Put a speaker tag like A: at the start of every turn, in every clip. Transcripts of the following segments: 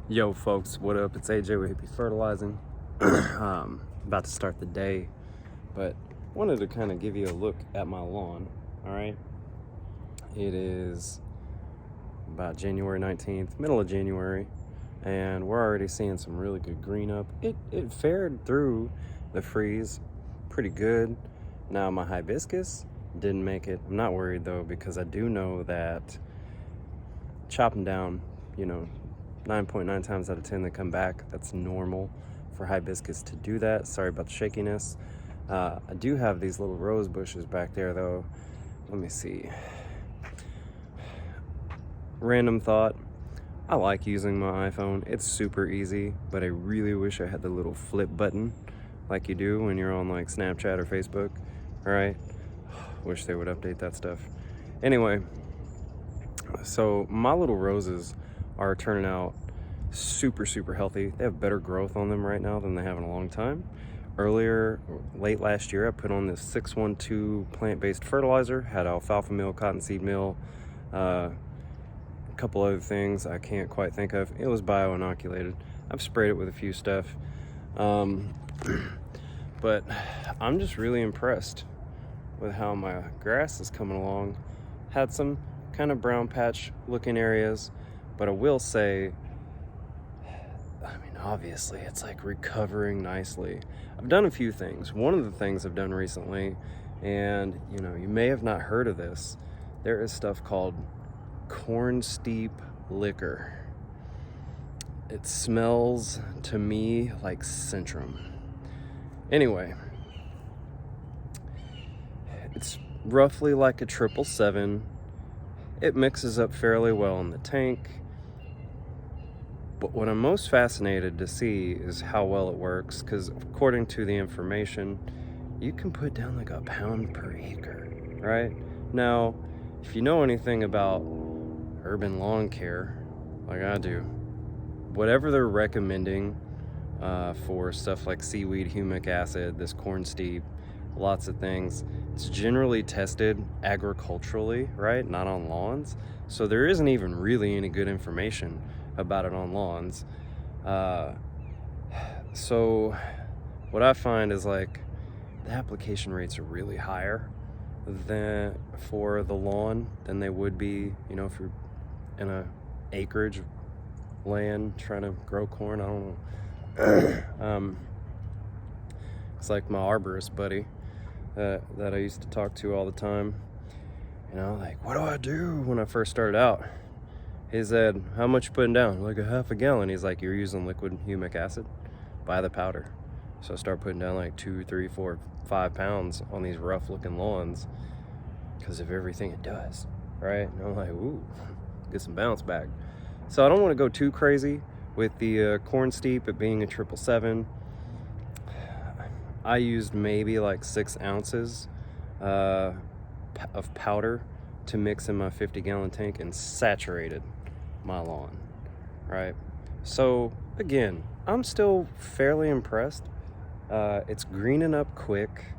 A: Yo folks, what up? It's AJ with Hippie Fertilizing. About to start the day, but wanted to kind of give you a look at my lawn. All right, it is about January 19th, middle of January, and we're already seeing some really good green up. It fared through the freeze pretty good. Now my hibiscus didn't make it. I'm not worried though, because I do know that chopping down, 9.9 times out of 10 they come back. That's normal for hibiscus to do that. Sorry about the shakiness. I do have these little rose bushes back there though. Let me see. Random thought. I like using my iPhone. It's super easy, but I really wish I had the little flip button like you do when you're on like Snapchat or Facebook. All right. Wish they would update that stuff. Anyway, so my little roses are turning out super healthy. They have better growth on them right now than they have in a long time. Late last year, I put on this 612 plant-based fertilizer, had alfalfa meal, cottonseed meal, a couple other things I can't quite think of. It was bio-inoculated. I've sprayed it with a few stuff, but I'm just really impressed with how my grass is coming along. Had some kind of brown patch looking areas, but I will say, obviously it's like recovering nicely. I've done a few things. One of the things I've done recently, and you may have not heard of this, there is stuff called corn steep liquor. It smells to me like Centrum. Anyway, it's roughly like a 777. It mixes up fairly well in the tank. But what I'm most fascinated to see is how well it works, because according to the information, you can put down like a pound per acre, right? Now, if you know anything about urban lawn care, like I do, whatever they're recommending for stuff like seaweed, humic acid, this corn steep, lots of things, it's generally tested agriculturally, right? Not on lawns. So there isn't even really any good information about it on lawns. So what I find is like the application rates are really higher than for the lawn than they would be, if you're in a acreage land trying to grow corn. I don't know. It's like my arborist buddy that I used to talk to all the time. Like, what do I do when I first started out? He said, how much you putting down? Like a half a gallon. He's like, you're using liquid humic acid? Buy the powder. So I start putting down like 2, 3, 4, 5 pounds on these rough looking lawns because of everything it does, right? And I'm like, ooh, get some bounce back. So I don't want to go too crazy with the corn steep, it being a 777. I used maybe like 6 ounces of powder to mix in my 50-gallon tank and saturated my lawn, right? So again, I'm still fairly impressed. It's greening up quick.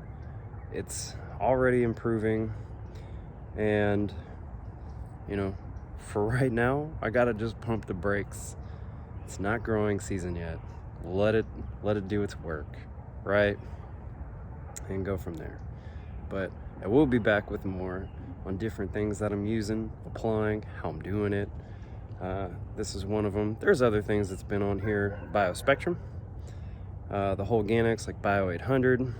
A: It's already improving. And, for right now, I gotta just pump the brakes. It's not growing season yet. Let it do its work, right? And go from there. But I will be back with more on different things that I'm using, applying, how I'm doing it. This is one of them. There's other things that's been on here. BioSpectrum, the whole organics like Bio 800,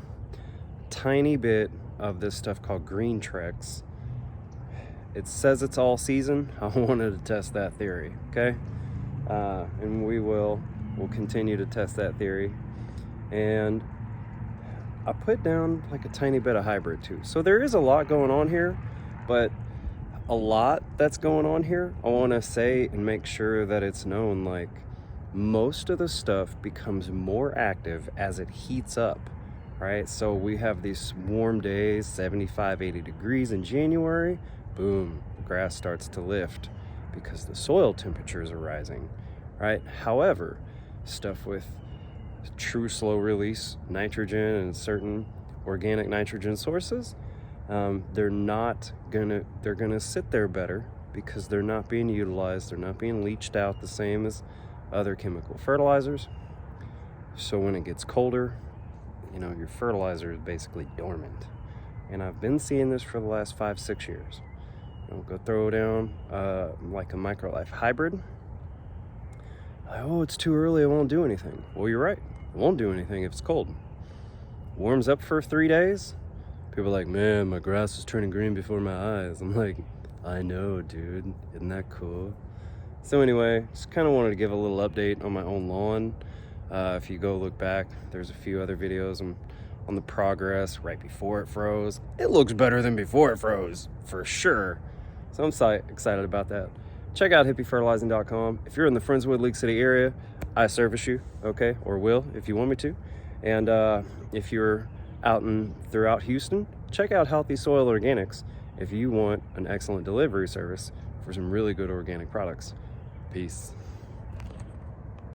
A: tiny bit of this stuff called GreenTrx. It says it's all season. I wanted to test that theory, okay? And we'll continue to test that theory. And I put down like a tiny bit of hybrid too. So there is a lot going on here, but a lot that's going on here, I want to say and make sure that it's known, like most of the stuff becomes more active as it heats up, right? So we have these warm days, 75, 80 degrees in January, boom, the grass starts to lift because the soil temperatures are rising, right? However, stuff with true slow release nitrogen and certain organic nitrogen sources, they're gonna sit there better because they're not being utilized, they're not being leached out the same as other chemical fertilizers. So when it gets colder, you know, your fertilizer is basically dormant. And I've been seeing this for the last 5-6 years. You know, go throw down like a MicroLife hybrid. Oh, it's too early, it won't do anything. Well, you're right, it won't do anything if it's cold. Warms up for 3 days, people are like, man, my grass was turning green before my eyes. I'm like, I know, dude, isn't that cool? So anyway, just kind of wanted to give a little update on my own lawn. If you go look back, there's a few other videos on the progress right before it froze. It looks better than before it froze, for sure. So I'm excited about that. Check out hippiefertilizing.com. If you're in the Friendswood, League City area, I service you, okay? Or will, if you want me to. And if you're out throughout Houston, check out Healthy Soil Organics if you want an excellent delivery service for some really good organic products. Peace.